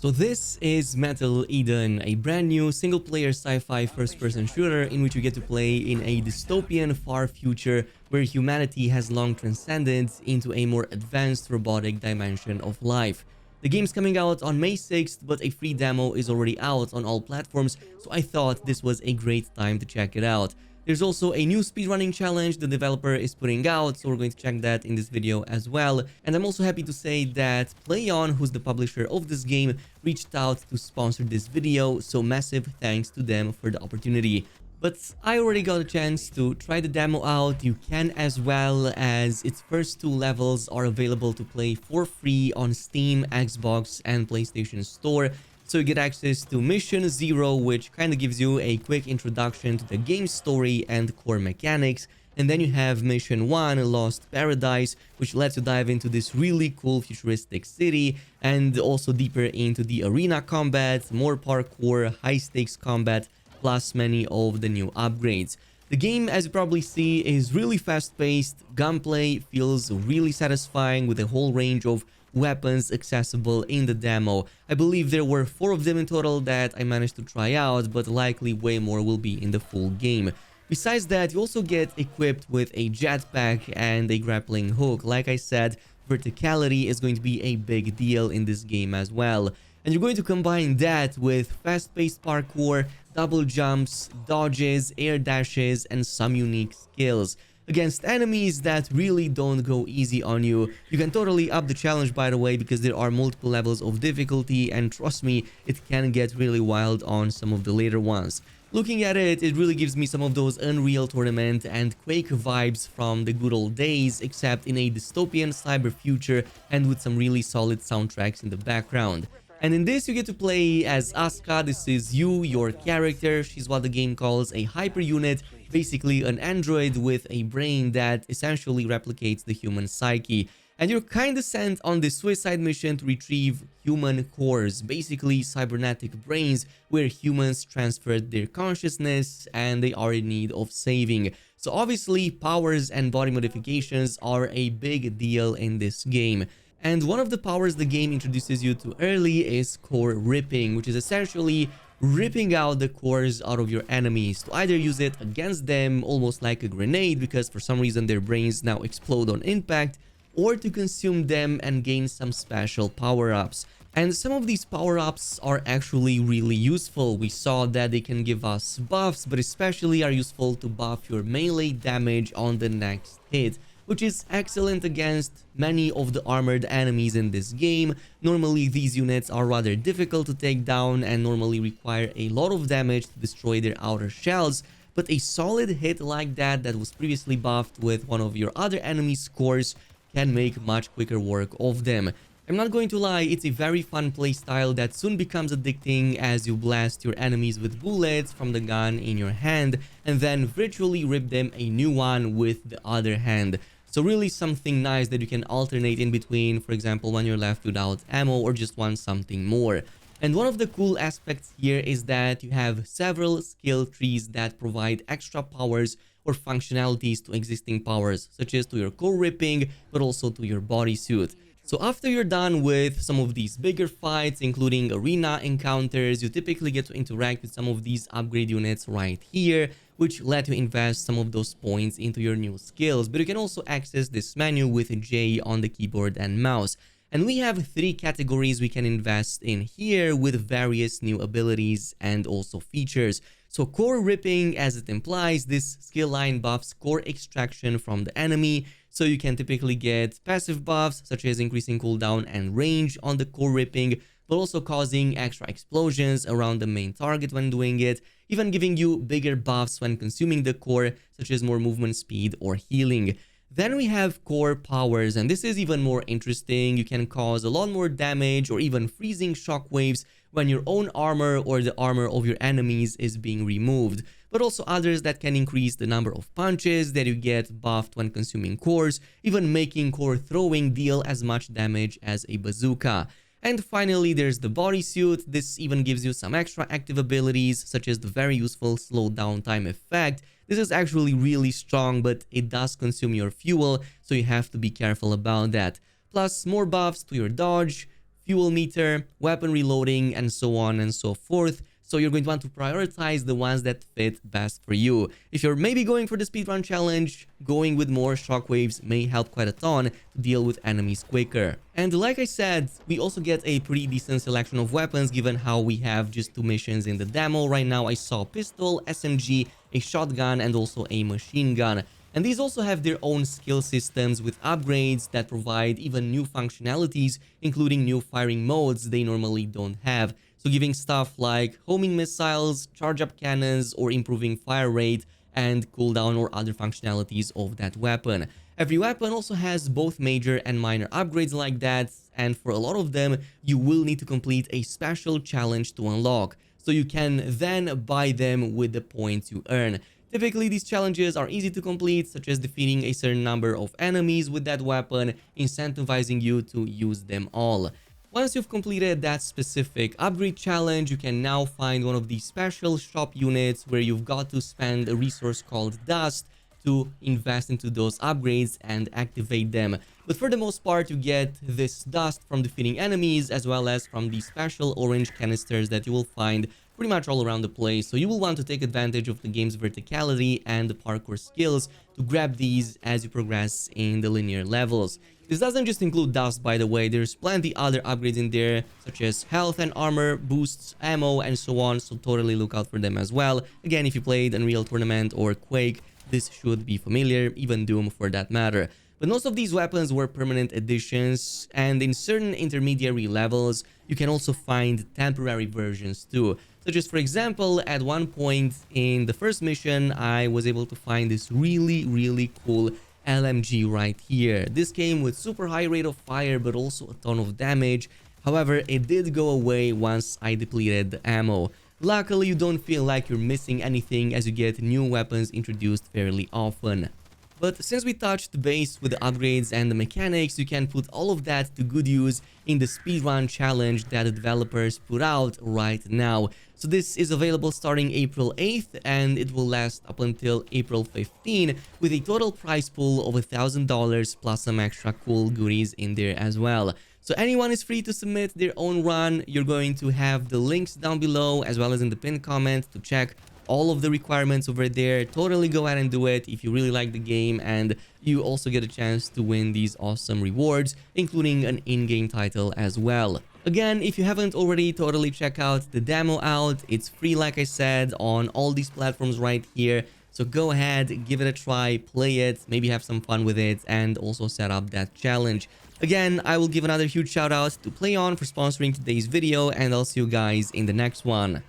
So this is Metal Eden, a brand new single-player sci-fi first-person shooter in which you get to play in a dystopian far future where humanity has long transcended into a more advanced robotic dimension of life. The game's coming out on May 6th, but a free demo is already out on all platforms, so I thought this was a great time to check it out. There's also a new speedrunning challenge the developer is putting out, so we're going to check that in this video as well. And I'm also happy to say that PlayOn, who's the publisher of this game, reached out to sponsor this video, so massive thanks to them for the opportunity. But I already got a chance to try the demo out. You can, as well as its first two levels are available to play for free on Steam, Xbox, and PlayStation Store. So you get access to Mission 0, which kind of gives you a quick introduction to the game's story and core mechanics. And then you have Mission 1, Lost Paradise, which lets you dive into this really cool futuristic city and also deeper into the arena combat, more parkour, high-stakes combat, plus many of the new upgrades. The game, as you probably see, is really fast-paced. Gunplay feels really satisfying with a whole range of weapons accessible in the demo. I believe there were 4 of them in total that I managed to try out, but likely way more will be in the full game. Besides that, you also get equipped with a jetpack and a grappling hook. Like I said, verticality is going to be a big deal in this game as well. And you're going to combine that with fast-paced parkour, double jumps, dodges, air dashes, and some unique skills against enemies that really don't go easy on you. You can totally up the challenge, by the way, because there are multiple levels of difficulty, and trust me, it can get really wild on some of the later ones. Looking at it, it really gives me some of those Unreal Tournament and Quake vibes from the good old days, except in a dystopian cyber future and with some really solid soundtracks in the background. And in this, you get to play as Asuka. This is you, your character. She's what the game calls a hyper unit, basically an android with a brain that essentially replicates the human psyche. And you're kind of sent on this suicide mission to retrieve human cores, basically cybernetic brains where humans transferred their consciousness and they are in need of saving. So obviously, powers and body modifications are a big deal in this game. And one of the powers the game introduces you to early is core ripping, which is essentially ripping out the cores out of your enemies to either use it against them almost like a grenade because for some reason their brains now explode on impact, or to consume them and gain some special power-ups. And some of these power-ups are actually really useful. We saw that they can give us buffs, but especially are useful to buff your melee damage on the next hit, which is excellent against many of the armored enemies in this game. Normally, these units are rather difficult to take down and normally require a lot of damage to destroy their outer shells, but a solid hit like that was previously buffed with one of your other enemies' cores can make much quicker work of them. I'm not going to lie, it's a very fun playstyle that soon becomes addicting as you blast your enemies with bullets from the gun in your hand and then virtually rip them a new one with the other hand. So really something nice that you can alternate in between, for example, when you're left without ammo or just want something more. And one of the cool aspects here is that you have several skill trees that provide extra powers or functionalities to existing powers, such as to your core ripping, but also to your bodysuit. So after you're done with some of these bigger fights, including arena encounters, you typically get to interact with some of these upgrade units right here, which let you invest some of those points into your new skills. But you can also access this menu with J on the keyboard and mouse. And we have 3 categories we can invest in here with various new abilities and also features. So core ripping, as it implies, this skill line buffs core extraction from the enemy. So you can typically get passive buffs such as increasing cooldown and range on the core ripping, but also causing extra explosions around the main target when doing it, even giving you bigger buffs when consuming the core, such as more movement speed or healing. Then we have core powers, and this is even more interesting. You can cause a lot more damage or even freezing shockwaves when your own armor or the armor of your enemies is being removed, but also others that can increase the number of punches that you get buffed when consuming cores, even making core throwing deal as much damage as a bazooka. And finally, there's the bodysuit. This even gives you some extra active abilities, such as the very useful slow down time effect. This is actually really strong, but it does consume your fuel, so you have to be careful about that. Plus, more buffs to your dodge, fuel meter, weapon reloading, and so on and so forth. So you're going to want to prioritize the ones that fit best for you. If you're maybe going for the speedrun challenge, going with more shockwaves may help quite a ton to deal with enemies quicker. And like I said, we also get a pretty decent selection of weapons given how we have just 2 missions in the demo. Right now I saw a pistol, SMG, a shotgun, and also a machine gun. And these also have their own skill systems with upgrades that provide even new functionalities, including new firing modes they normally don't have. So giving stuff like homing missiles, charge up cannons, or improving fire rate and cooldown or other functionalities of that weapon. Every weapon also has both major and minor upgrades like that, and for a lot of them, you will need to complete a special challenge to unlock. So you can then buy them with the points you earn. Typically, these challenges are easy to complete, such as defeating a certain number of enemies with that weapon, incentivizing you to use them all. Once you've completed that specific upgrade challenge, you can now find one of these special shop units where you've got to spend a resource called dust to invest into those upgrades and activate them. But for the most part, you get this dust from defeating enemies as well as from the special orange canisters that you will find pretty much all around the place. So you will want to take advantage of the game's verticality and the parkour skills to grab these as you progress in the linear levels. This doesn't just include dust, by the way. There's plenty other upgrades in there, such as health and armor, boosts, ammo, and so on, so totally look out for them as well. Again, if you played Unreal Tournament or Quake, this should be familiar, even Doom for that matter. But most of these weapons were permanent additions, and in certain intermediary levels, you can also find temporary versions too. Such as, for example, at one point in the first mission, I was able to find this really cool LMG right here. This came with super high rate of fire, but also a ton of damage. However, it did go away once I depleted the ammo. Luckily, you don't feel like you're missing anything as you get new weapons introduced fairly often. But since we touched base with the upgrades and the mechanics, you can put all of that to good use in the speedrun challenge that the developers put out right now. So this is available starting April 8th and it will last up until April 15 with a total prize pool of $1,000 plus some extra cool goodies in there as well. So anyone is free to submit their own run. You're going to have the links down below as well as in the pinned comment to check all of the requirements over there. Totally go ahead and do it if you really like the game, and you also get a chance to win these awesome rewards, including an in-game title as well. Again, if you haven't already, totally check out the demo out. It's free, like I said, on all these platforms right here. So go ahead, give it a try, play it, maybe have some fun with it, and also set up that challenge. Again, I will give another huge shout out to PlayOn for sponsoring today's video, and I'll see you guys in the next one.